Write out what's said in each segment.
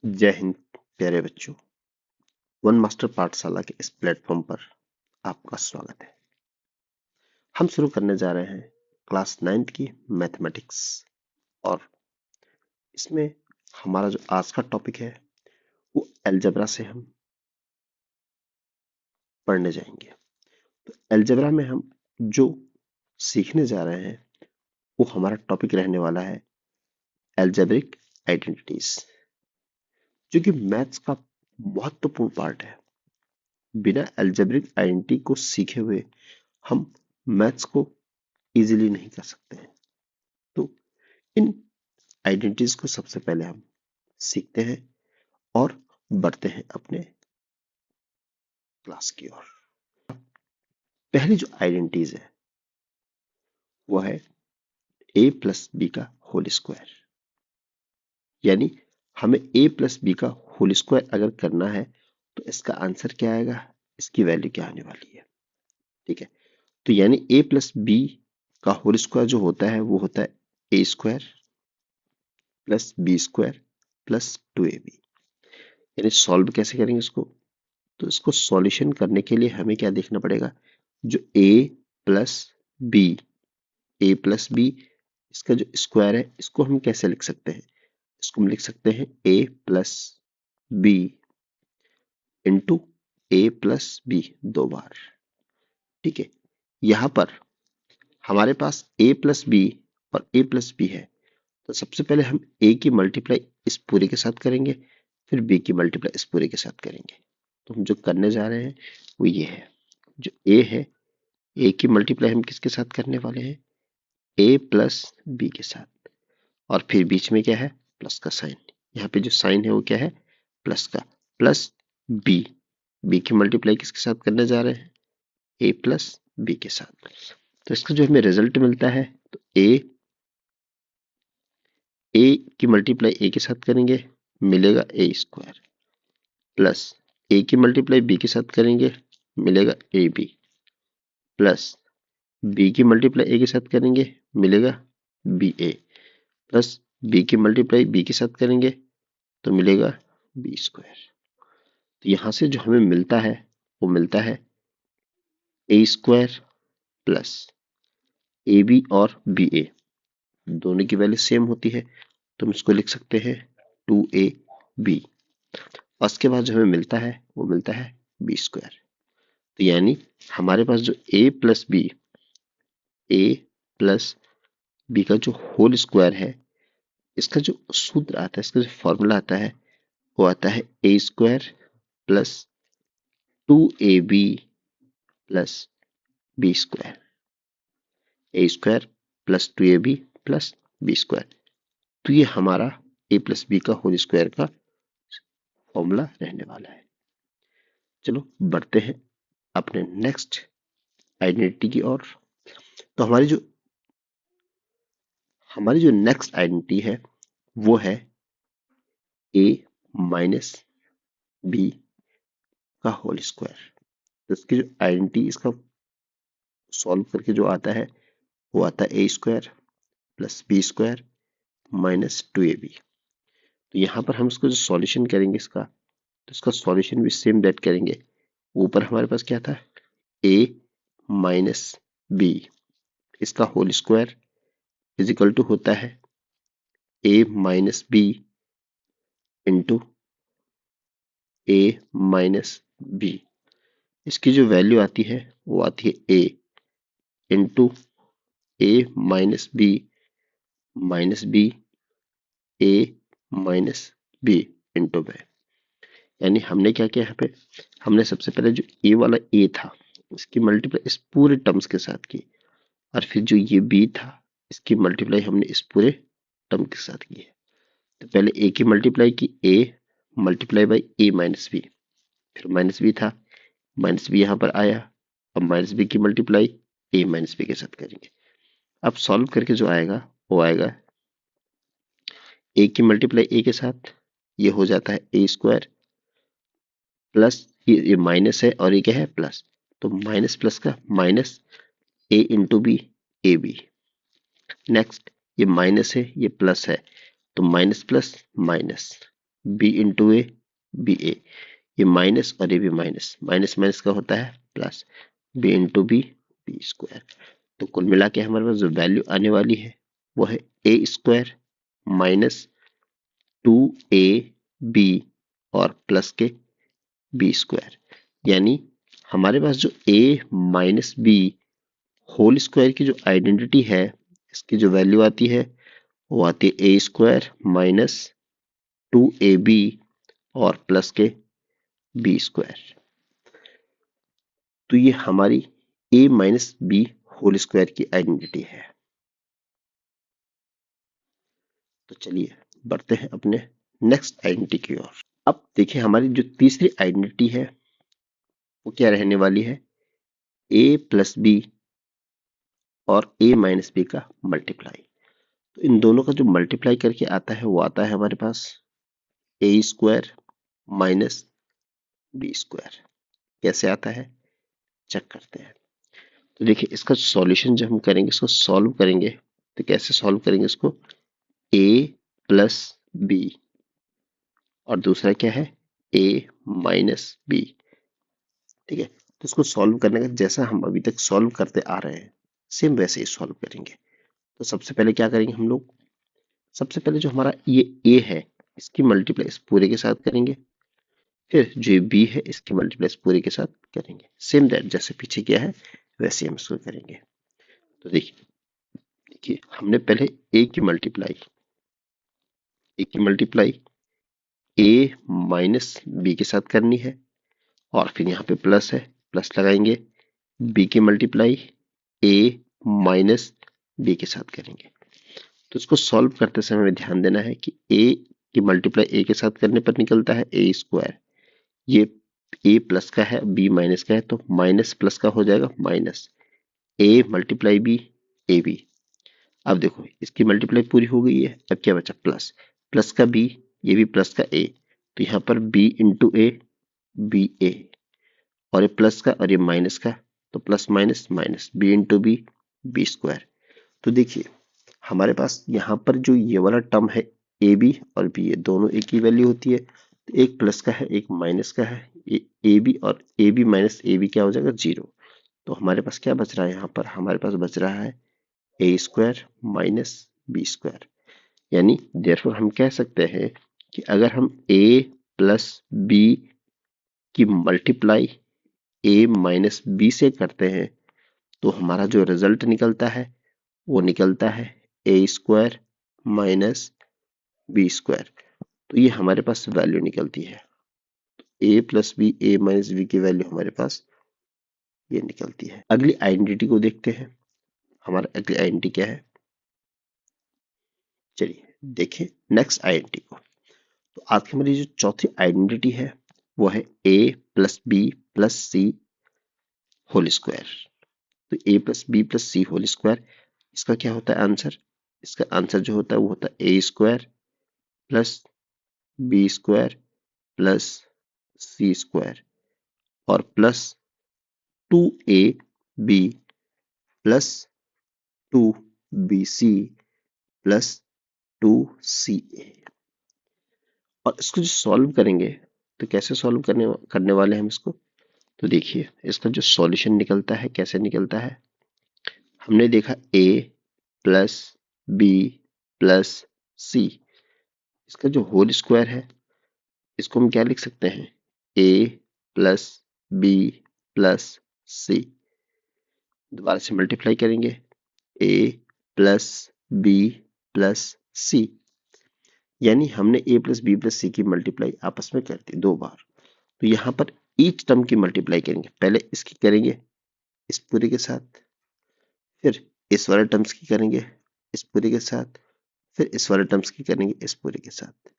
जय हिंद प्यारे बच्चों। वन मास्टर पाठशाला के इस प्लेटफॉर्म पर आपका स्वागत है। हम शुरू करने जा रहे हैं क्लास 9th की मैथमेटिक्स और इसमें हमारा जो आज का टॉपिक है वो अलजेब्रा से हम पढ़ने जाएंगे। तो अलजेब्रा में हम जो सीखने जा रहे हैं वो हमारा टॉपिक रहने वाला है अलजेब्रिक आइडेंटिटीज, जो कि मैथ्स का महत्वपूर्ण पार्ट है। बिना अलजेब्रिक आइडेंटिटी को सीखे हुए हम मैथ्स को इजीली नहीं कर सकते हैं। तो इन आइडेंटिटीज को सबसे पहले हम सीखते हैं और बढ़ते हैं अपने क्लास की ओर। पहली जो आइडेंटिटीज है वो है a प्लस बी का होल स्क्वायर। यानी हमें a प्लस बी का होल स्क्वायर अगर करना है तो इसका आंसर क्या आएगा, इसकी वैल्यू क्या आने वाली है। ठीक है, तो यानी a प्लस बी का होल स्क्वायर जो होता है वो होता है a square plus B square plus 2ab। यानी सॉल्व कैसे करेंगे इसको, तो इसको सॉल्यूशन करने के लिए हमें क्या देखना पड़ेगा, जो a प्लस बी इसका जो स्क्वायर है इसको हम कैसे लिख सकते हैं, इसको हम लिख सकते हैं a plus B into A plus B दो बार। ठीक है, यहां पर हमारे पास a प्लस बी और a प्लस बी है, तो सबसे पहले हम a की मल्टीप्लाई इस पूरे के साथ करेंगे, फिर b की मल्टीप्लाई इस पूरे के साथ करेंगे। तो हम जो करने जा रहे हैं वो ये है, जो a है a की मल्टीप्लाई हम किसके साथ करने वाले हैं, a प्लस बी के साथ, और फिर बीच में क्या है, प्लस का साइन। यहाँ पे जो साइन है वो क्या है, प्लस का, प्लस बी, बी की मल्टीप्लाई किसके साथ करने जा रहे हैं, a प्लस बी के साथ। तो इसका जो हमें रिजल्ट मिलता है, तो a की मल्टीप्लाई a के साथ करेंगे मिलेगा a स्क्वायर, प्लस a की मल्टीप्लाई b के साथ करेंगे मिलेगा ए बी, प्लस b की मल्टीप्लाई a के साथ करेंगे मिलेगा बी ए, प्लस b की मल्टीप्लाई b के साथ करेंगे तो मिलेगा बी स्क्वायर। तो यहां से जो हमें मिलता है वो मिलता है A square plus A B और बी ए, दोनों की वैल्यू सेम होती है तो हम इसको लिख सकते हैं 2ab। उसके बाद जो हमें मिलता है वो मिलता है बी स्क्वायर। तो यानी हमारे पास जो a प्लस बी का जो होल स्क्वायर है, इसका जो सूत्र आता है, इसका जो फॉर्मूला आता है वो आता है a square plus 2ab plus B square, A square plus 2ab plus B square. तो ये हमारा a प्लस बी का होल स्क्वायर का फॉर्मूला रहने वाला है। चलो बढ़ते हैं अपने नेक्स्ट आइडेंटिटी की ओर। तो हमारी जो नेक्स्ट आइडेंटिटी है वो है a माइनस बी का होल स्क्वायर। तो इसकी जो आइडेंटिटी, इसका सॉल्व करके जो आता है वो आता है a square plus B square minus 2ab। तो यहाँ पर हम इसको जो सॉल्यूशन करेंगे इसका, तो इसका सॉल्यूशन भी सेम दैट करेंगे। ऊपर हमारे पास क्या था, a माइनस बी, इसका whole square is equal to होता है a minus B into a minus B. इसकी जो वैल्यू आती है वो आती है a into a minus B a minus B into b। यानी हमने क्या किया यहाँ पे, हमने सबसे पहले जो a वाला a था इसकी मल्टीप्लाई इस पूरे टर्म्स के साथ की, और फिर जो ये b था इसकी मल्टीप्लाई हमने इस पूरे टर्म के साथ की है। तो पहले a की मल्टीप्लाई की a multiply by a minus B, फिर माइनस बी था, माइनस बी यहाँ पर आया, अब माइनस बी की मल्टीप्लाई a माइनस बी के साथ करेंगे। अब सॉल्व करके जो आएगा वो आएगा a की मल्टीप्लाई a के साथ, ये हो जाता है a स्क्वायर प्लस ये माइनस है और ये क्या है प्लस, तो माइनस प्लस का minus a into B A B. Next ये माइनस है ये प्लस है, तो minus plus minus B into A, B A, ये माइनस और ये भी माइनस, माइनस माइनस का होता है plus, B into B, B square. तो कुल मिला के हमारे पास जो वैल्यू आने वाली है वो है ए स्क्वायर माइनस 2ab और प्लस के बी स्क्वायर। यानी हमारे पास जो a minus B whole square की जो आइडेंटिटी है, इसकी जो वैल्यू आती है वो आती है ए स्क्वायर माइनस 2ab और प्लस के बी स्क्वायर। तो ये हमारी a minus B whole square की आइडेंटिटी है। तो चलिए बढ़ते हैं अपने नेक्स्ट आइडेंटिटी की ओर। अब देखिए हमारी जो तीसरी आइडेंटिटी है वो क्या रहने वाली है, a प्लस बी और a माइनस बी का मल्टीप्लाई। तो इन दोनों का जो मल्टीप्लाई करके आता है वो आता है हमारे पास a square minus B square. कैसे आता है चेक करते हैं। तो देखिए इसका सॉल्यूशन जब हम करेंगे, इसको सॉल्व करेंगे, तो कैसे सॉल्व करेंगे इसको, a प्लस बी और दूसरा क्या है a माइनस बी। ठीक है, तो इसको सॉल्व करने का जैसा हम अभी तक सॉल्व करते आ रहे हैं सेम वैसे ही सॉल्व करेंगे। तो सबसे पहले क्या करेंगे हम लोग, सबसे पहले जो हमारा ये a है इसकी मल्टीप्लाई इस पूरे के साथ करेंगे, फिर जो ये b है इसकी मल्टीप्लाई इस पूरे के साथ करेंगे। सेम दैट जैसे पीछे किया है वैसे हम इसको करेंगे। तो देखिए देखिए हमने पहले a की मल्टीप्लाई a माइनस बी के साथ करनी है और फिर यहाँ पे प्लस है, प्लस लगाएंगे, b की मल्टीप्लाई a माइनस बी के साथ करेंगे। तो इसको सॉल्व करते समय हमें ध्यान देना है कि a की मल्टीप्लाई a के साथ करने पर निकलता है a स्क्वायर, ये a प्लस का है b माइनस का है तो माइनस प्लस का हो जाएगा minus, a multiply b A B. अब देखो इसकी मल्टीप्लाई पूरी हो गई है, अब क्या बचा प्लस, प्लस का b, ये भी प्लस का a, तो यहाँ पर b into A B A, और ये प्लस का और ये माइनस का, तो plus minus minus, B into B B square. तो देखिए हमारे पास यहाँ पर जो ये वाला टर्म है ए बी और बी, ये दोनों एक ही वैल्यू होती है, तो एक प्लस का है एक माइनस का है, ये ए बी और A B minus A B क्या हो जाएगा जीरो। तो हमारे पास क्या बच रहा है, यहाँ पर हमारे पास बच रहा है A square minus B square. यानी देयरफॉर हम कह सकते हैं कि अगर हम a प्लस बी की मल्टीप्लाई a माइनस बी से करते हैं तो हमारा जो रिजल्ट निकलता है वो निकलता है A square minus B square. तो ये हमारे पास वैल्यू निकलती है, a plus B A minus B की वैल्यू हमारे पास ये निकलती है। अगली आइडेंटिटी को देखते हैं, हमारा अगली आइडेंटिटी क्या है, चलिए देखें नेक्स्ट आइडेंटिटी को। तो आज की हमारी जो चौथी आइडेंटिटी है वो है a plus B plus C whole square. तो a plus B plus C whole square, इसका क्या होता है आंसर, इसका आंसर जो होता है वो होता है a square plus B square plus C square और plus 2ab plus 2bc plus 2ca। और इसको जो सॉल्व करेंगे तो कैसे सॉल्व करने वाले हैं हम इसको, तो देखिए इसका जो सॉल्यूशन निकलता है कैसे निकलता है, हमने देखा a plus B plus C, इसका जो होल स्क्वायर है इसको हम क्या लिख सकते हैं, a प्लस बी प्लस सी, दोबारा से मल्टीप्लाई करेंगे a प्लस बी प्लस सी, यानी हमने a प्लस बी प्लस सी की मल्टीप्लाई आपस में कर दी दो बार। तो यहाँ पर ईच टर्म की मल्टीप्लाई करेंगे, पहले इसकी करेंगे इस पूरे के साथ, फिर इस वाले टर्म्स की करेंगे इस पूरे के साथ, फिर इस वाले टर्म्स की करेंगे इस पूरे के साथ,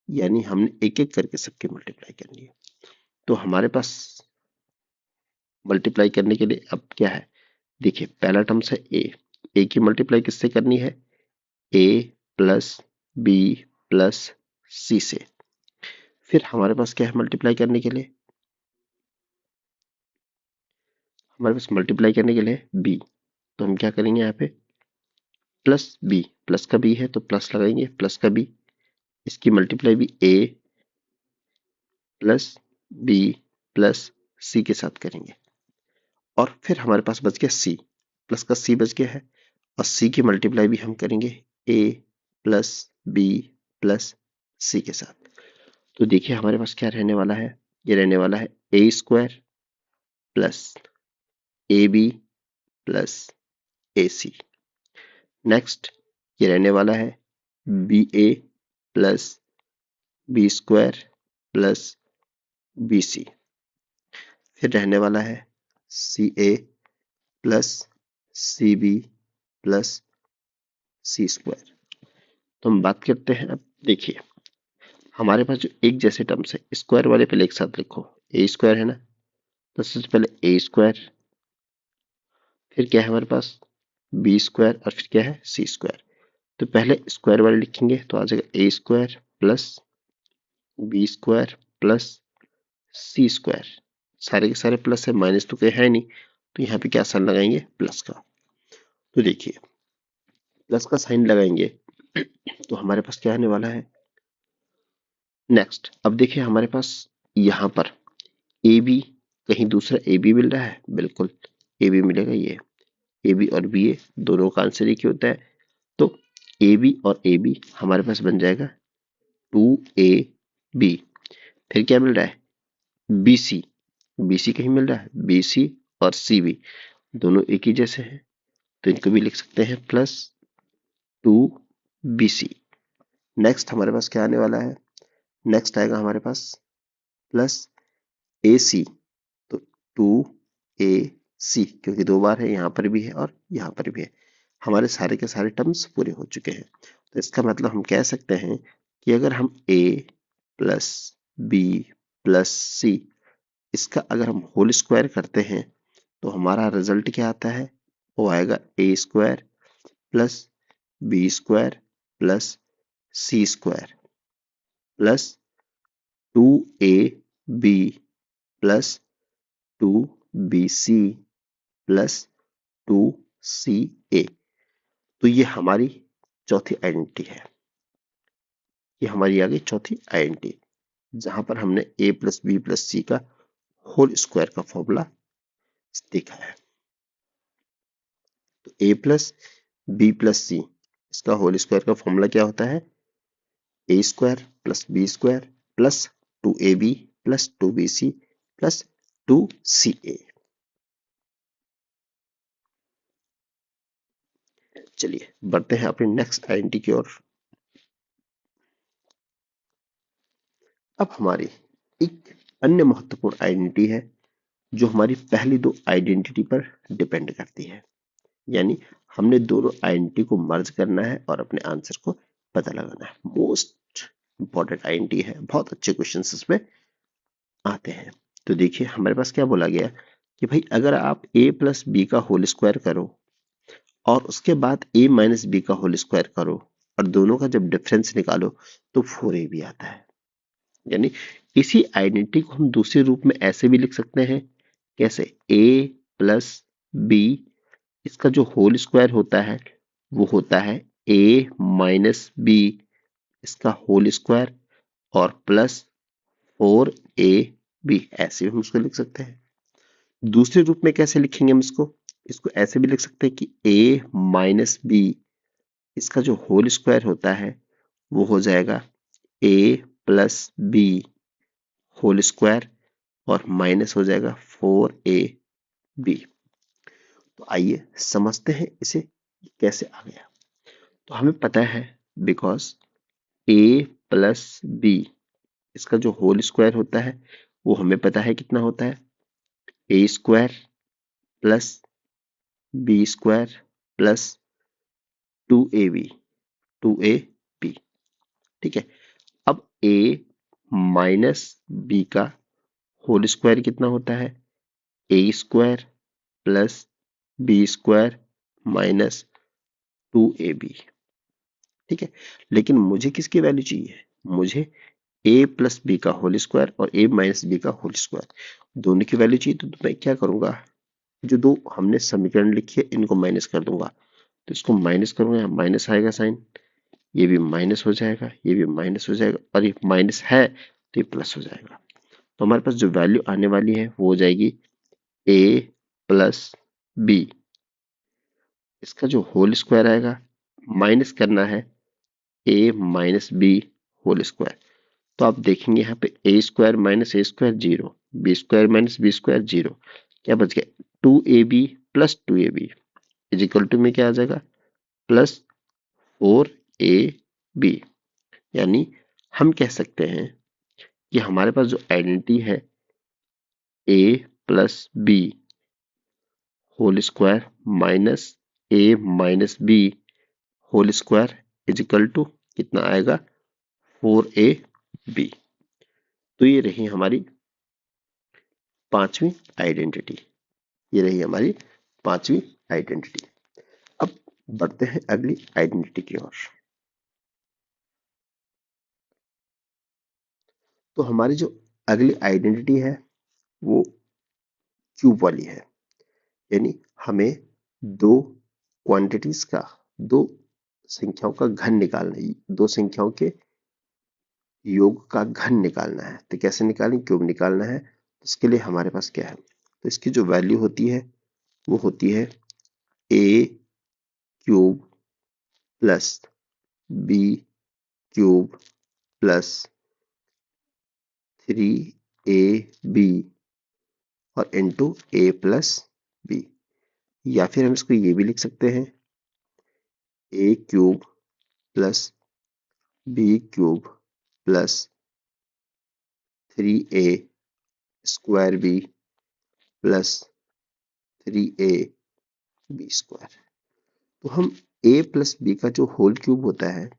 यानी हमने एक एक करके सबकी मल्टीप्लाई करनी है। तो हमारे पास मल्टीप्लाई करने के लिए अब क्या है, देखिए पहला टर्म्स है ए की मल्टीप्लाई किससे करनी है, a प्लस बी प्लस सी से, फिर हमारे पास क्या है मल्टीप्लाई करने के लिए, हमारे पास मल्टीप्लाई करने के लिए b, तो हम क्या करेंगे यहाँ पे प्लस बी, प्लस का बी है तो प्लस लगाएंगे प्लस का बी इसकी मल्टीप्लाई भी a plus b plus c के साथ करेंगे, और फिर हमारे पास बच गया c, प्लस का c बच गया है, और c की मल्टीप्लाई भी हम करेंगे a plus b plus c के साथ। तो देखिए हमारे पास क्या रहने वाला है, ये रहने वाला है a square plus A B plus A C. Next ये रहने वाला है B A plus B square plus B C. फिर रहने वाला है C A plus C B plus C square. तो हम बात करते हैं, अब देखिए हमारे पास जो एक जैसे टर्म्स है, स्क्वायर वाले पहले एक साथ लिखो, ए स्क्वायर है ना, तो सबसे पहले ए स्क्वायर, फिर क्या है हमारे पास बी स्क्वायर, और फिर क्या है सी स्क्वायर। तो पहले स्क्वायर वाले लिखेंगे तो आ जाएगा A square plus B square plus C square. सारे के सारे प्लस है, माइनस तो कोई है नहीं, तो यहाँ पे क्या साइन लगाएंगे, प्लस का। तो देखिए प्लस का साइन लगाएंगे तो हमारे पास क्या आने वाला है। नेक्स्ट अब देखिए हमारे पास यहाँ पर ए बी, कहीं दूसरा ए बी मिल रहा है, बिल्कुल ए बी मिलेगा, ये ए बी और बी ए दोनों का आंसर एक ही होता है। तो ए बी और ए बी हमारे पास बन जाएगा 2ab। फिर क्या मिल रहा है, बी सी, बी सी कहीं मिल रहा है, बी सी और सी बी दोनों एक ही जैसे हैं, तो इनको भी लिख सकते हैं प्लस 2bc। नेक्स्ट हमारे पास क्या आने वाला है, नेक्स्ट आएगा हमारे पास प्लस ए सी, तो 2ac, क्योंकि दो बार है, यहाँ पर भी है और यहाँ पर भी है, हमारे सारे के सारे टर्म्स पूरे हो चुके हैं। तो इसका मतलब हम कह सकते हैं कि अगर हम a plus B plus C, इसका अगर हम होल स्क्वायर करते हैं तो हमारा रिजल्ट क्या आता है, वो आएगा A square plus B square plus C square plus 2ab plus 2bc plus 2ca। तो ये हमारी चौथी आइडेंटिटी है, ये हमारी आ गई चौथी आइडेंटिटी, जहां पर हमने a plus B plus C का होल स्क्वायर का फॉर्मूला देखा है। तो a plus B plus C, इसका होल स्क्वायर का फॉर्मूला क्या होता है, A square plus B square plus 2ab plus 2bc plus 2ca। चलिए बढ़ते हैं अपने नेक्स्ट आइडेंटिटी की ओर। अब हमारी एक अन्य महत्वपूर्ण आइडेंटिटी है जो हमारी पहली दो आइडेंटिटी पर डिपेंड करती है, यानी हमने दोनों आइडेंटिटी को मर्ज करना है और अपने आंसर को पता लगाना है। मोस्ट इंपॉर्टेंट आइडेंटिटी है, बहुत अच्छे क्वेश्चन इसमें आते हैं। तो देखिए हमारे पास क्या बोला गया कि भाई अगर आप a प्लस बी का होल स्क्वायर करो और उसके बाद a माइनस बी का होल स्क्वायर करो और दोनों का जब डिफरेंस निकालो तो 4ab आता है। यानी इसी आइडेंटिटी को हम दूसरे रूप में ऐसे भी लिख सकते हैं, कैसे, a प्लस बी, इसका जो होल स्क्वायर होता है वो होता है a माइनस बी, इसका होल स्क्वायर, और प्लस 4ab, ऐसे भी हम उसको लिख सकते हैं। दूसरे रूप में कैसे लिखेंगे हम इसको, इसको ऐसे भी लिख सकते हैं कि a माइनस बी, इसका जो होल स्क्वायर होता है वो हो जाएगा a plus B whole square, और माइनस हो जाएगा 4ab। तो आइए समझते हैं इसे कैसे आ गया। तो हमें पता है बिकॉज a प्लस बी, इसका जो होल स्क्वायर होता है वो हमें पता है कितना होता है, a square plus B square plus 2ab, 2ab, ठीक है। अब a माइनस बी का होल स्क्वायर कितना होता है, a square plus B square minus 2ab, ठीक है। लेकिन मुझे किसकी वैल्यू चाहिए, मुझे a प्लस बी का होल स्क्वायर और a माइनस बी का होल स्क्वायर दोनों की वैल्यू चाहिए। तो मैं क्या करूंगा, जो दो हमने समीकरण लिखी है इनको माइनस कर दूंगा, तो इसको माइनस करूंगा, यहाँ माइनस आएगा साइन, ये भी माइनस हो जाएगा, ये भी माइनस हो जाएगा, और ये माइनस है तो ये प्लस हो जाएगा। तो हमारे पास जो वैल्यू आने वाली है वो हो जाएगी a प्लस बी। इसका जो होल स्क्वायर आएगा, माइनस करना है a minus B whole square. तो आप देखेंगे यहाँ पे A square minus A square zero, B square minus B square zero, क्या बच गया 2ab plus 2ab is equal to में क्या आ जाएगा प्लस 4ab। यानी हम कह सकते हैं कि हमारे पास जो आइडेंटिटी है a plus B whole square minus a minus B whole square is equal to कितना आएगा 4ab। तो ये रही हमारी पांचवी आइडेंटिटी, ये रही हमारी पांचवी आइडेंटिटी। अब बढ़ते हैं अगली आइडेंटिटी की ओर। तो हमारी जो अगली आइडेंटिटी है वो क्यूब वाली है, यानी हमें दो क्वांटिटीज का, दो संख्याओं का घन निकालना है, दो संख्याओं के योग का घन निकालना है। तो कैसे निकालें, क्यूब निकालना है। इसके लिए हमारे पास क्या है, तो इसकी जो वैल्यू होती है वो होती है a cube plus B cube plus 3ab और इंटू a प्लस बी। या फिर हम इसको ये भी लिख सकते हैं a cube plus B cube plus 3a square B plus 3a B square. तो हम a प्लस बी का जो होल क्यूब होता है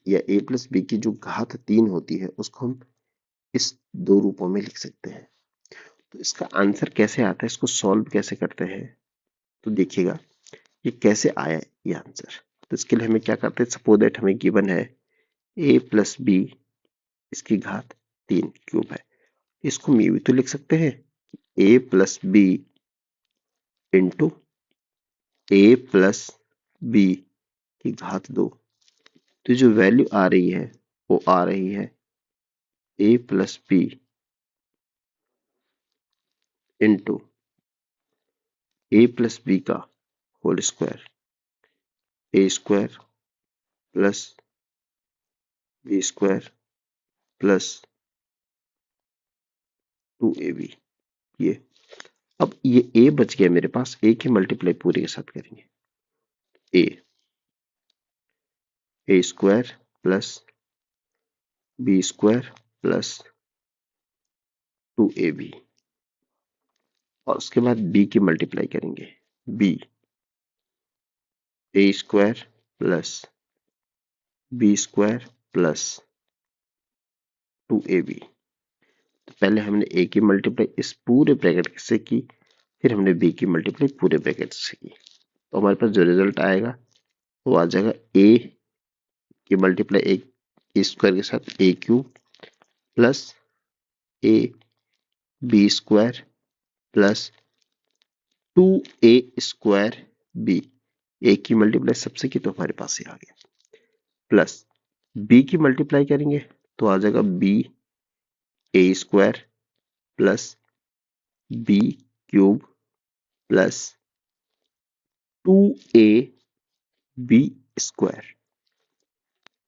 या a प्लस बी की जो घात 3 होती है उसको हम इस दो रूपों में लिख सकते हैं। तो इसका आंसर कैसे आता है, इसको सॉल्व कैसे करते हैं, तो देखिएगा ये कैसे आया ये आंसर। तो इसके लिए हमें क्या करते हैं, सपोज दैट हमें गिवन है a प्लस बी इसकी घात 3 क्यूब है। इसको हम ये भी तो लिख सकते हैं a plus B into a plus B की घात 2। तो जो वैल्यू आ रही है वो आ रही है a plus B into a plus B का whole square, a square plus B square plus 2ab। ये अब ये a बच गया मेरे पास, a की मल्टीप्लाई पूरे के साथ करेंगे a square plus B square plus 2ab और उसके बाद b की मल्टीप्लाई करेंगे b a square plus B square plus 2ab। तो पहले हमने a की मल्टीप्लाई इस पूरे ब्रैकेट से की, फिर हमने b की मल्टीप्लाई पूरे ब्रैकेट से की। तो हमारे पास जो रिजल्ट आएगा वो आ जाएगा a की मल्टीप्लाई a स्क्वायर के साथ a cube plus a B square plus 2a square b। a की मल्टीप्लाई सबसे की तो हमारे पास ही आ गया, प्लस b की मल्टीप्लाई करेंगे तो आ जाएगा b a square plus b cube plus 2a b square.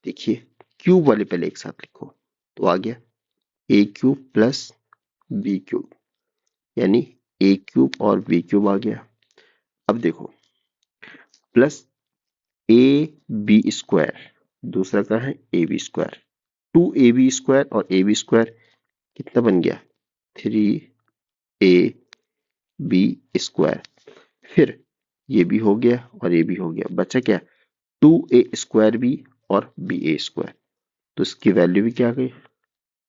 देखिए क्यूब वाले पहले एक साथ लिखो तो आ गया a cube plus b cube, यानी a क्यूब और b क्यूब आ गया। अब देखो प्लस ए बी स्क्वायर, दूसरा क्या है A B square, 2ab square और ए बी स्क्वायर कितना बन गया 3ab स्क्वायर। फिर ये भी हो गया और ये भी हो गया, बचा क्या 2a स्क्वायर बी और बी ए स्क्वायर। तो इसकी वैल्यू भी क्या आ गई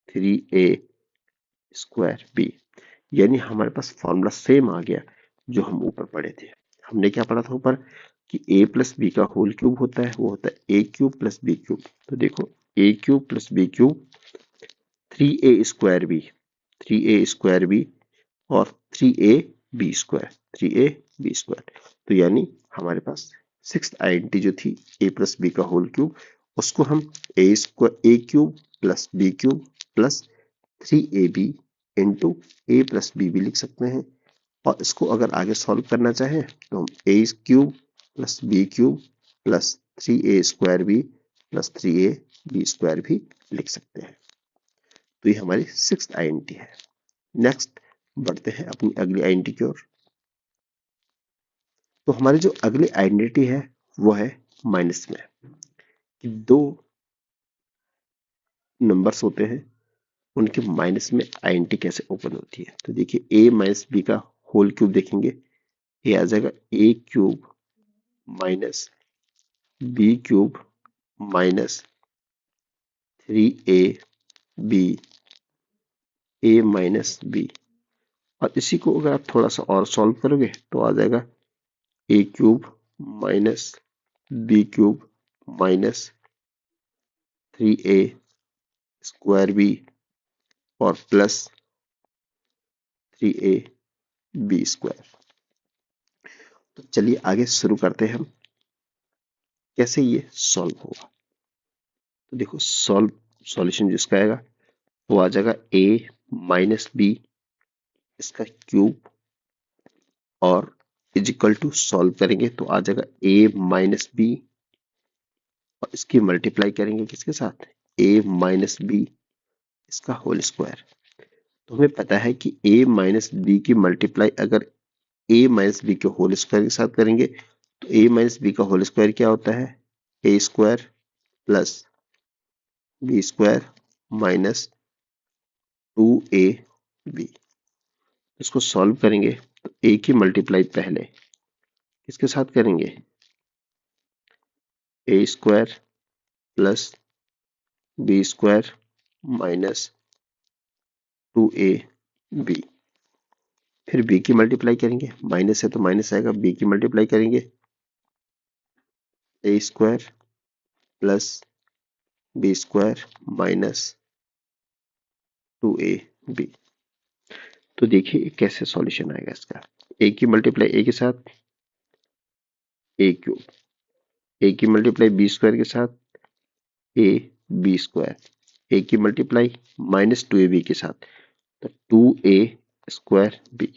3a स्क्वायर बी। यानी हमारे पास फॉर्मूला सेम आ गया जो हम ऊपर पढ़े थे। हमने क्या पढ़ा था ऊपर कि a प्लस बी का होल क्यूब होता है, वो होता है a cube plus B cube. तो देखो a cube plus B cube 3a square B, 3a square B और 3a B square, 3a B square. तो यानी हमारे पास सिक्स्थ आइडेंटिटी जो थी a प्लस बी का होल क्यूब, उसको हम a cube plus B cube plus 3ab into A plus B भी लिख सकते हैं। और इसको अगर आगे सॉल्व करना चाहें तो हम a cube plus B cube plus 3a square B plus 3ab square भी लिख सकते हैं। तो ये हमारी सिक्स्थ आइडेंटिटी है। नेक्स्ट बढ़ते हैं अपनी अगली आइडेंटिटी की ओर। तो हमारी जो अगली आइडेंटिटी है वो है माइनस में, कि दो नंबर्स होते हैं उनके माइनस में आइडेंटिटी कैसे ओपन होती है। तो देखिए a माइनस बी का होल क्यूब देखेंगे, ये आ जाएगा a cube minus B cube minus 3ab a minus B. और इसी को अगर आप थोड़ा सा और सॉल्व करोगे तो आ जाएगा a cube minus B cube minus 3a square B और प्लस 3ab स्क्वायर। तो चलिए आगे शुरू करते हैं हम कैसे ये सॉल्व होगा। तो देखो सॉल्यूशन जिसका आएगा वो आ जाएगा a माइनस बी इसका क्यूब और इज इक्वल टू सॉल्व करेंगे तो आ जाएगा a माइनस बी और इसकी मल्टीप्लाई करेंगे किसके साथ, a माइनस बी इसका होल स्क्वायर। तो हमें पता है कि a माइनस बी की मल्टीप्लाई अगर a माइनस बी के होल स्क्वायर के साथ करेंगे तो a माइनस बी का होल स्क्वायर क्या होता है, a square plus B square minus 2ab। इसको सॉल्व करेंगे तो a की मल्टीप्लाई पहले किसके साथ करेंगे, a square plus B square minus 2ab। फिर b की मल्टीप्लाई करेंगे, माइनस है तो माइनस आएगा, b की मल्टीप्लाई करेंगे a square plus B square minus 2ab। तो देखिए कैसे सॉल्यूशन आएगा इसका, a की मल्टीप्लाई a के साथ a क्यूब, a की मल्टीप्लाई बी स्क्वायर के साथ a बी स्क्वायर, a की मल्टीप्लाई माइनस 2ab के साथ तो 2a स्क्वायर b।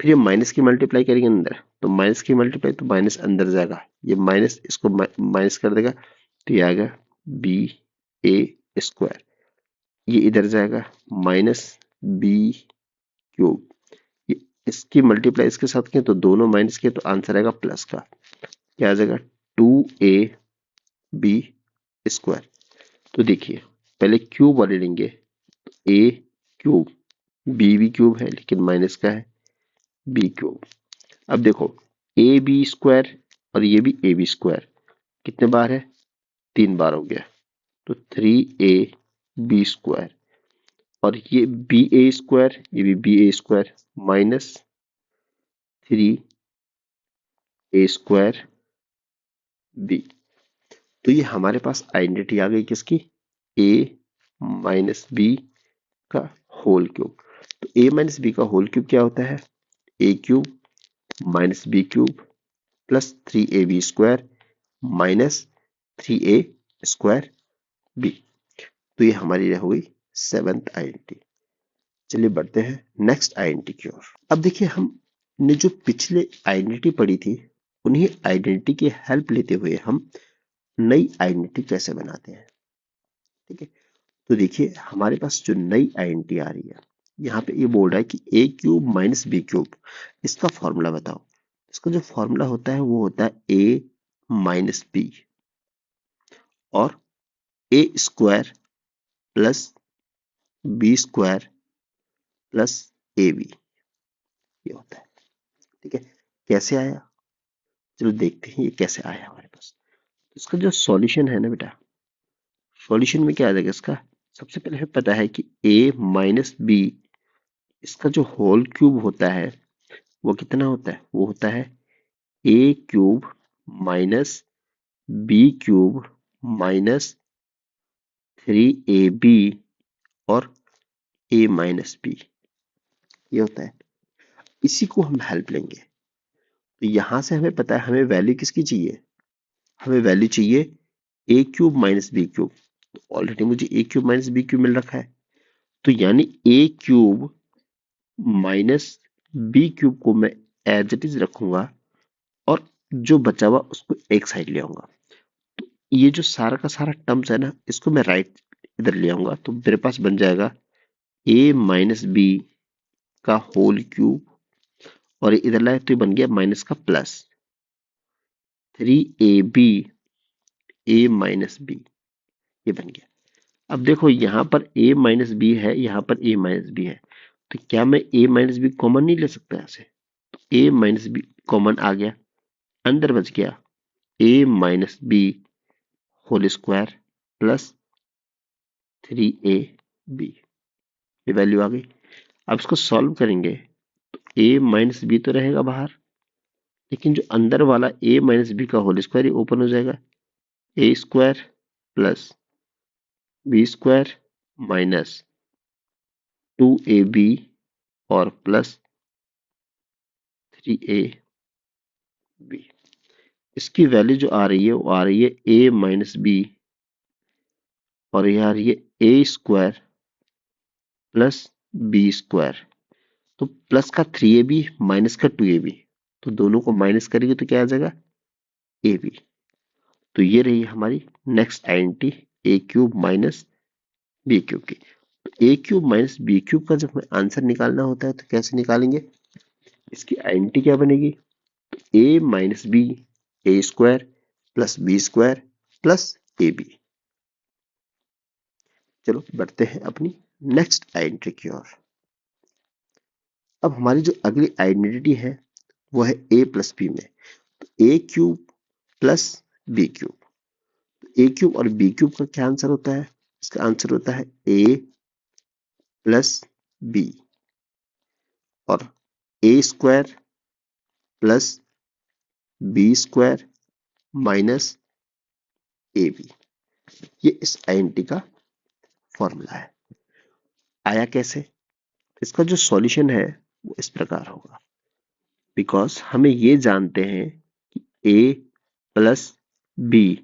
फिर ये माइनस की मल्टीप्लाई करेंगे अंदर तो माइनस की मल्टीप्लाई तो माइनस अंदर जाएगा, ये माइनस इसको माइनस कर देगा तो ये आएगा बी ए स्क्वायर, ये इधर जाएगा माइनस बी क्यूब, ये इसकी मल्टीप्लाई इसके साथ किया तो दोनों माइनस किए तो आंसर आएगा प्लस का, क्या आ जाएगा 2ab स्क्वायर। तो देखिए पहले क्यूब वाले लेंगे तो a क्यूब, b भी क्यूब है लेकिन माइनस का है, b क्यूब। अब देखो ए बी स्क्वायर और ये भी ए बी स्क्वायर कितने बार है, 3 बार हो गया तो 3ab स्क्वायर और ये बी ए स्क्वायर ये भी बी ए square minus 3a square B. तो ये हमारे पास आइडेंटिटी आ गई किसकी, a माइनस बी का होल क्यूब। तो a माइनस बी का होल क्यूब क्या होता है, a cube minus B cube plus 3ab square minus 3a square B. तो ये हमारी हो गई सेवंथ आइडेंटिटी। चलिए बढ़ते हैं नेक्स्ट आइडेंटिटी की ओर। अब देखिए हमने जो पिछले आइडेंटिटी पढ़ी थी उन्हीं आइडेंटिटी की हेल्प लेते हुए हम नई आइडेंटिटी कैसे बनाते हैं। ठीक है, तो देखिए हमारे पास जो नई आइडेंटिटी आ रही है यहाँ पे ये बोल रहा है कि a cube minus B cube, इसका फॉर्मूला बताओ। इसका जो फॉर्मूला होता है वो होता है a माइनस बी और a square plus B square plus A B, ये होता है। ठीक है, कैसे आया, चलो देखते हैं ये कैसे आया हमारे पास। इसका जो सॉल्यूशन है ना बेटा, सॉल्यूशन में क्या आ जाएगा इसका, सबसे पहले हमें पता है कि a माइनस बी इसका जो होल क्यूब होता है वो कितना होता है, वो होता है a cube minus B cube minus 3ab और a माइनस बी, ये होता है। इसी को हम हेल्प लेंगे तो यहां से हमें पता है हमें वैल्यू किसकी चाहिए, हमें वैल्यू चाहिए ए क्यूब माइनस बी क्यूब। तो ऑलरेडी मुझे ए क्यूब माइनस बी क्यूब मिल रखा है, तो यानी ए क्यूब माइनस बी क्यूब को मैं एज इट इज रखूंगा और जो बचा हुआ उसको एक साइड ले आऊंगा। तो ये जो सारा का सारा टर्म्स है ना, इसको मैं राइट इधर ले आऊंगा, तो मेरे पास बन जाएगा ए माइनस बी का होल क्यूब, और इधर लाए तो ये बन गया माइनस का प्लस 3ab ए माइनस बी, ये बन गया। अब देखो यहाँ पर a माइनस बी है, यहाँ पर a माइनस बी है, तो क्या मैं a माइनस बी कॉमन नहीं ले सकता यहाँ से? तो a माइनस बी कॉमन आ गया, अंदर बच गया a minus B whole square plus 3ab, ये वैल्यू आ गई। अब इसको सॉल्व करेंगे तो a माइनस बी तो रहेगा बाहर, लेकिन जो अंदर वाला a माइनस बी का होल स्क्वायर ये ओपन हो जाएगा, a square plus B square minus 2ab और प्लस 3ab। इसकी वैल्यू जो आ रही है वो आ रही है a माइनस बी, और ये आ रही है a square plus B square. तो प्लस का 3ab माइनस का 2ab, तो दोनों को माइनस करेंगे तो क्या आ जाएगा ab। तो ये रही हमारी नेक्स्ट आइडेंटिटी ए क्यूब माइनस बी क्यूब की। तो ए क्यूब माइनस बी क्यूब का जब हमें आंसर निकालना होता है तो कैसे निकालेंगे, इसकी आइडेंटिटी क्या बनेगी, A minus B A square plus B square plus A B. चलो बढ़ते हैं अपनी नेक्स्ट आइडेंटिटी की ओर। अब हमारी जो अगली आइडेंटिटी है वो है a प्लस बी में, तो ए क्यूब प्लस बी क्यूब। ए क्यूब और बी क्यूब का क्या आंसर होता है, इसका आंसर होता है a प्लस बी और A square plus B square minus A B. ये इस आइडेंटिटी का फॉर्मूला है। आया कैसे, इसका जो सॉल्यूशन है वो इस प्रकार होगा, बिकॉज हमें ये जानते हैं कि a प्लस बी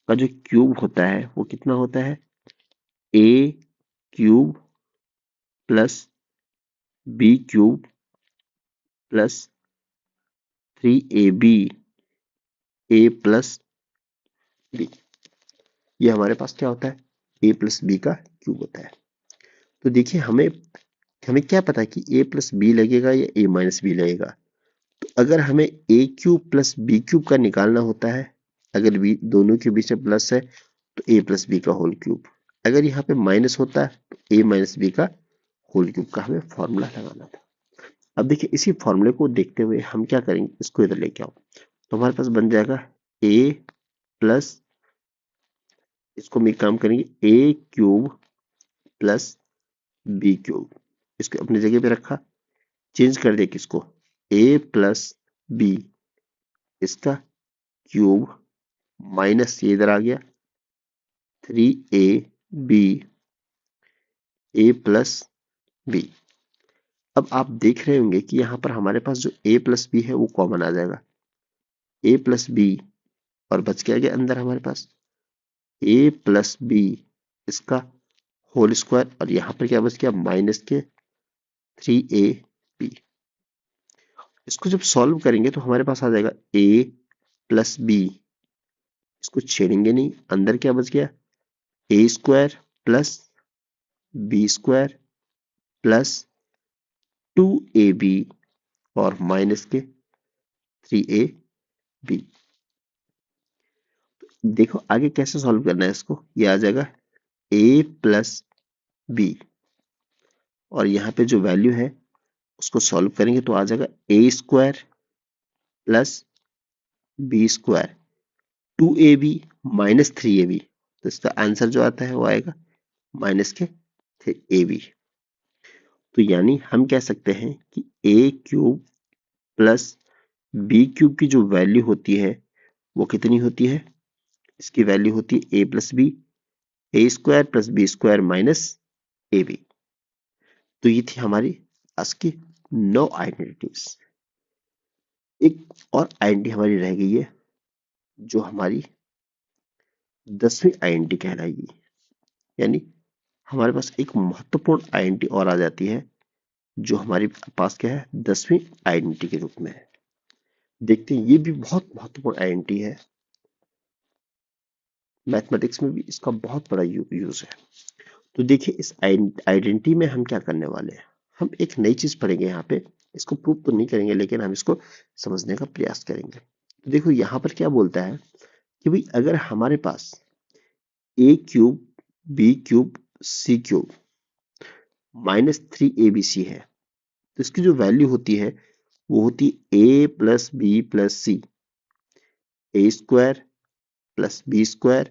का जो क्यूब होता है वो कितना होता है, a cube plus B cube plus 3ab a plus B. ये हमारे पास क्या होता है, a प्लस बी का क्यूब होता है। तो देखिए हमें हमें क्या पता है कि a प्लस बी लगेगा या a माइनस बी लगेगा। तो अगर हमें a cube plus B cube का निकालना होता है, अगर बी दोनों के बीच में प्लस है तो a प्लस बी का होल क्यूब, अगर यहाँ पे माइनस होता है तो a माइनस बी का होल क्यूब का हमें फॉर्मूला लगाना था। अब देखिए इसी फॉर्मूले को देखते हुए हम क्या करेंगे, इसको इधर लेके आओ, तो हमारे पास बन जाएगा a प्लस, इसको हम एक काम करेंगे a cube plus B cube, इसको अपनी जगह पे रखा, चेंज कर दे किसको, a प्लस बी इसका क्यूब माइनस ये इधर आ गया 3ab a प्लस बी। अब आप देख रहे होंगे कि यहाँ पर हमारे पास जो a प्लस बी है वो कॉमन आ जाएगा, a प्लस बी और बच क्या गया अंदर हमारे पास a प्लस बी इसका होल स्क्वायर, और यहाँ पर क्या बच गया माइनस के 3ab। इसको जब सॉल्व करेंगे तो हमारे पास आ जाएगा a प्लस बी, इसको छेड़ेंगे नहीं, अंदर क्या बच गया a square plus B square plus 2ab और माइनस के 3ab। देखो आगे कैसे सॉल्व करना है इसको, ये आ जाएगा a प्लस बी और यहाँ पे जो वैल्यू है उसको सॉल्व करेंगे तो आ जाएगा a square plus B square 2ab minus 3ab, तो इसका आंसर जो आता है वो आएगा माइनस के ab। तो यानी हम कह सकते हैं कि a cube plus B cube की जो वैल्यू होती है वो कितनी होती है, इसकी वैल्यू होती है a plus B, A square plus B square minus A b. तो ये थी हमारी आज की 9 आइडेंटिटीज। एक और आइडेंटिटी हमारी रह गई है जो हमारी 10वीं आइडेंटिटी कहलाएगी। यानी हमारे पास एक महत्वपूर्ण आइडेंटिटी और आ जाती है जो हमारे पास क्या है, 10वीं आइडेंटिटी के रूप में है। देखते हैं, ये भी बहुत महत्वपूर्ण आइडेंटिटी है। मैथमेटिक्स में भी इसका बहुत बड़ा यूज है। तो देखिए, इस आइडेंटिटी में हम क्या करने वाले हैं, हम एक नई चीज पढ़ेंगे यहाँ पे। इसको प्रूव तो नहीं करेंगे, लेकिन हम इसको समझने का प्रयास करेंगे। तो देखो यहाँ पर क्या बोलता है कि भाई अगर हमारे पास ए cube B cube C cube -3abc है, तो इसकी जो वैल्यू होती है वो होती है a plus B plus C, a square plus B square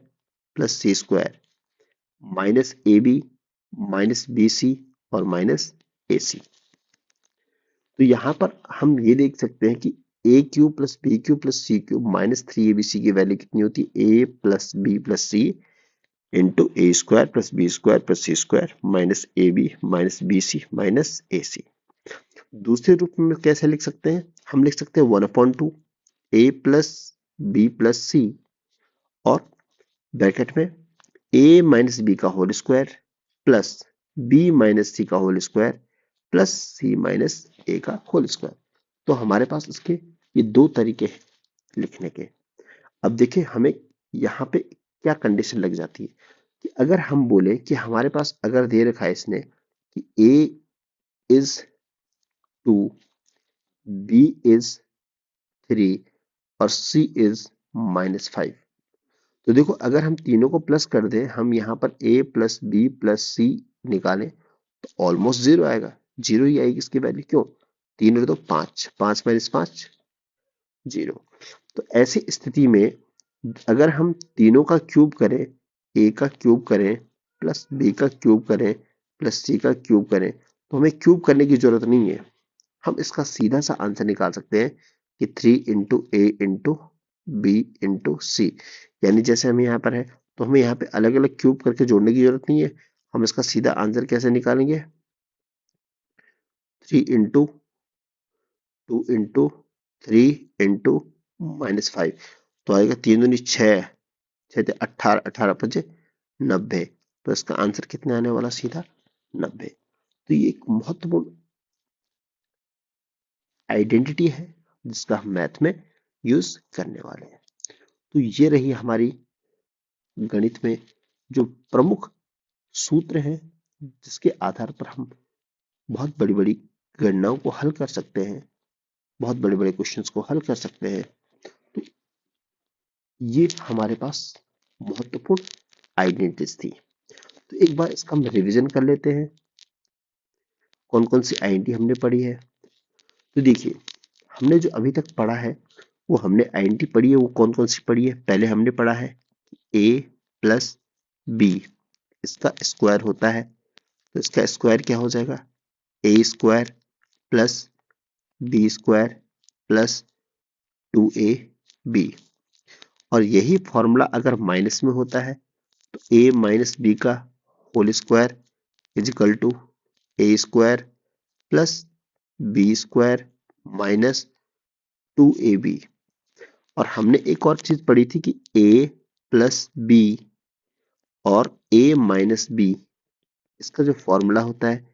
plus C square minus A B minus B c और माइनस ए सी। तो यहाँ पर हम ये देख सकते हैं कि A cube plus B cube plus C cube -3abc की वैल्यू कितनी होती है, A plus B plus C into A square plus B square plus C square minus A B minus B C minus A C. दूसरे रूप में कैसे लिख सकते हैं, हम लिख सकते हैं 1/2 A plus B plus C और ब्रैकेट में ए माइनस बी का whole square plus B minus C का whole square plus C minus A का होल स्क्वायर। तो हमारे पास इसके ये दो तरीके हैं लिखने के। अब देखिए हमें यहाँ पे क्या कंडीशन लग जाती है कि अगर हम बोले कि हमारे पास अगर दे रखा है इसने कि a इज 2, b इज 3 और c इज -5। तो देखो अगर हम तीनों को प्लस कर दें, हम यहाँ पर a प्लस बी प्लस सी निकालें तो ऑलमोस्ट जीरो आएगा, जीरो ही आएगी इसकी वैल्यू। क्यों, तीन तो 5, 5 माइनस 5 जीरो। तो ऐसी स्थिति में अगर हम तीनों का क्यूब करें, a का क्यूब करें प्लस b का क्यूब करें प्लस c का क्यूब करें, तो हमें क्यूब करने की जरूरत नहीं है। हम इसका सीधा सा आंसर निकाल सकते हैं कि 3 इंटू ए इंटू बी इंटू सी। यानी जैसे हम यहाँ पर है तो हमें यहाँ पे अलग अलग क्यूब करके जोड़ने की जरूरत नहीं है। हम इसका सीधा आंसर कैसे निकालेंगे, 3 इंटू 2 इंटू 3 इंटू -5। तो आएगा 3 दूनी 6, 6 18, 18 5 90। तो इसका आंसर कितने आने वाला, सीधा 90। तो ये एक महत्वपूर्ण आइडेंटिटी है जिसका हम मैथ में यूज करने वाले हैं। तो ये रही हमारी गणित में जो प्रमुख सूत्र हैं जिसके आधार पर हम बहुत बड़ी बड़ी गणनाओं को हल कर सकते हैं, बहुत बड़े बड़े क्वेश्चंस को हल कर सकते हैं। तो ये हमारे पास महत्वपूर्ण आइडेंटिटीज थी। तो एक बार इसका हम रिवीजन कर लेते हैं, कौन कौन सी आइडेंटिटी हमने पढ़ी है। तो देखिए हमने जो अभी तक पढ़ा है वो हमने आइडेंटिटी पढ़ी है, वो कौन कौन सी पढ़ी है। पहले हमने पढ़ा है a प्लस बी, इसका स्क्वायर होता है, तो इसका स्क्वायर क्या हो जाएगा, A square plus B square plus 2ab। और यही फॉर्मूला अगर माइनस में होता है तो a माइनस बी का whole square is equal to a square plus B square minus 2ab। और हमने एक और चीज पढ़ी थी कि a प्लस बी और a माइनस बी, इसका जो फॉर्मूला होता है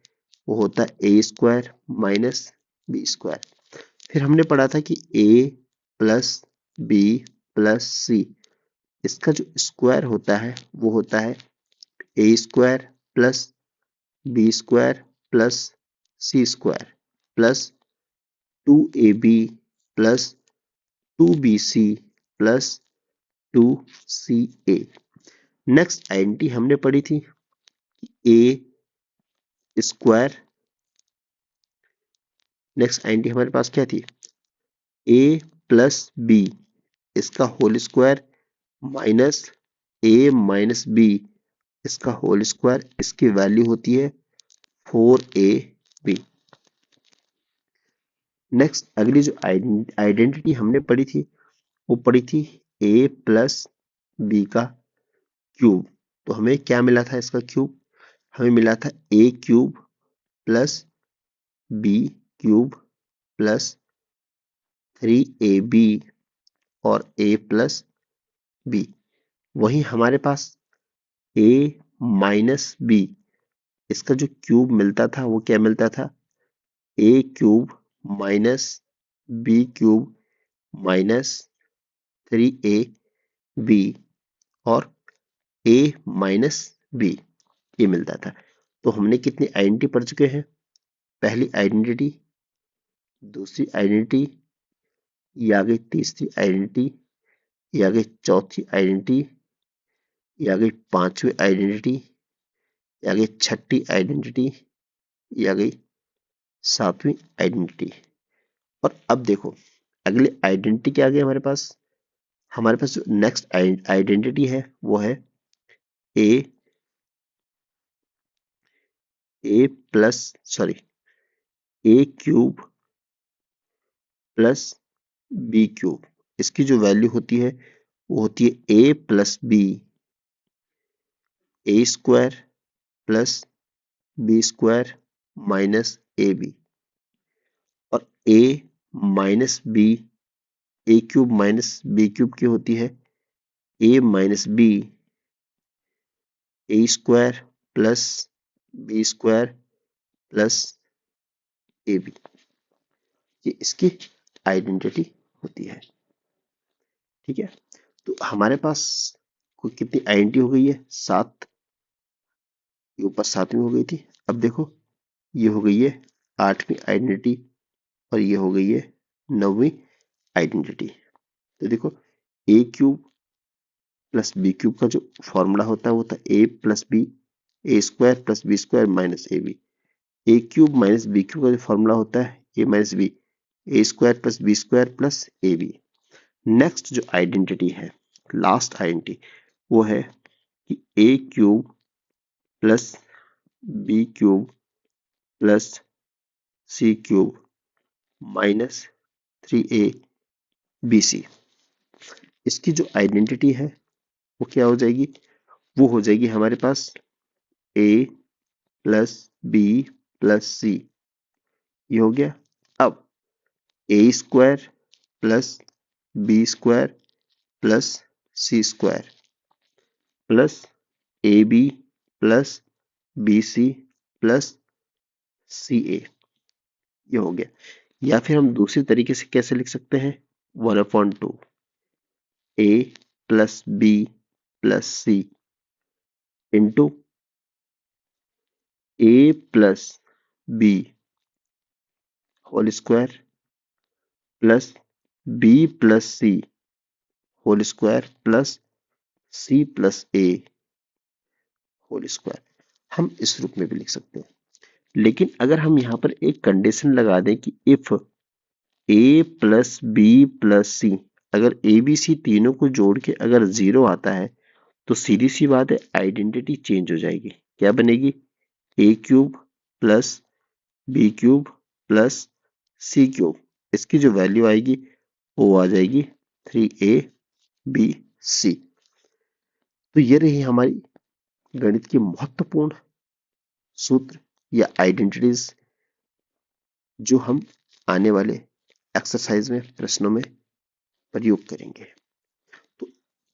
वो होता है A square minus B square. फिर हमने पढ़ा था कि a plus B plus C, इसका जो स्क्वायर होता है वो होता है A square plus B square plus C square plus 2ab plus 2bc plus 2ca। Next identity हमने पढ़ी थी ए स्क्वायर, नेक्स्ट आइडेंटिटी हमारे पास क्या थी, a प्लस बी, इसका whole square minus a minus B, इसका होल स्क्वायर, इसकी वैल्यू होती है 4ab। नेक्स्ट अगली जो आइडेंटिटी हमने पढ़ी थी वो पढ़ी थी a प्लस बी का क्यूब। तो हमें क्या मिला था इसका क्यूब, हमें मिला था a cube plus B cube plus 3ab और a प्लस b। वहीं हमारे पास a माइनस b, इसका जो क्यूब मिलता था वो क्या मिलता था? a cube minus b cube minus 3ab और a माइनस b, ये मिलता था। तो हमने कितनी आइडेंटिटी पढ़ चुके हैं? पहली आइडेंटिटी, दूसरी आइडेंटिटी, ये आ गई तीसरी आइडेंटिटी, ये आ गई चौथी आइडेंटिटी, ये आ गई पांचवी आइडेंटिटी, ये आ गई छठी आइडेंटिटी, ये आ गई सातवीं आइडेंटिटी। और अब देखो अगली आइडेंटिटी क्या आ गई हमारे पास? हमारे पास जो नेक्स्ट आइडेंटिटी है वो है A cube plus B cube. इसकी जो वैल्यू होती है वो होती है A plus B, A square plus B square minus A B. और A minus B, A cube minus B cube की होती है A minus B, A square plus B square plus A B. ये इसकी आइडेंटिटी होती है। ठीक है, तो हमारे पास कोई कितनी आइडेंटिटी हो गई है? 7। ये ऊपर 7वीं हो गई थी। अब देखो ये हो गई है 8वीं आइडेंटिटी और ये हो गई है 9वीं आइडेंटिटी। तो देखो A cube plus B cube का जो फॉर्मूला होता है वो होता है A plus B, A square plus B square minus A B. A cube minus B cube का जो फॉर्मूला होता है A minus B, A square plus B square plus A B. Next जो आइडेंटिटी है, लास्ट आइडेंटिटी, वो है कि A cube plus B cube plus C cube minus 3a B सी। इसकी जो आइडेंटिटी है वो क्या हो जाएगी? वो हो जाएगी हमारे पास a plus B plus C. ये हो गया। अब A square plus B square plus C square plus A B plus B C plus C A, ये हो गया। या फिर हम दूसरी तरीके से कैसे लिख सकते हैं? 1/2 A plus B plus C into A plus B whole square plus B plus C whole square plus C plus A whole square. हम इस रूप में भी लिख सकते हैं। लेकिन अगर हम यहाँ पर एक कंडीशन लगा दें कि if A plus B plus C, अगर ए बी सी तीनों को जोड़ के अगर 0 आता है तो सीधी सी बात है आइडेंटिटी चेंज हो जाएगी। क्या बनेगी? A cube plus B cube plus C cube. इसकी जो वैल्यू आएगी वो आ जाएगी 3a बी सी। तो ये रही हमारी गणित की महत्वपूर्ण सूत्र या आइडेंटिटीज जो हम आने वाले एक्सरसाइज में, प्रश्नों में प्रयोग करेंगे। तो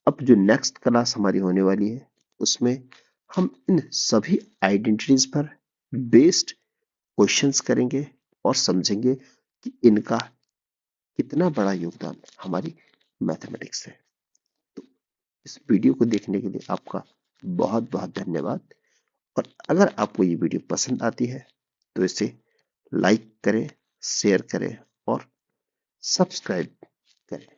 अब जो नेक्स्ट क्लास हमारी होने वाली है उसमें हम इन सभी आइडेंटिटीज पर बेस्ड क्वेश्चंस करेंगे और समझेंगे कि इनका कितना बड़ा योगदान हमारी मैथमेटिक्स है। तो इस वीडियो को देखने के लिए आपका बहुत बहुत धन्यवाद। और अगर आपको ये वीडियो पसंद आती है तो इसे लाइक करें, शेयर करें और सब्सक्राइब करें।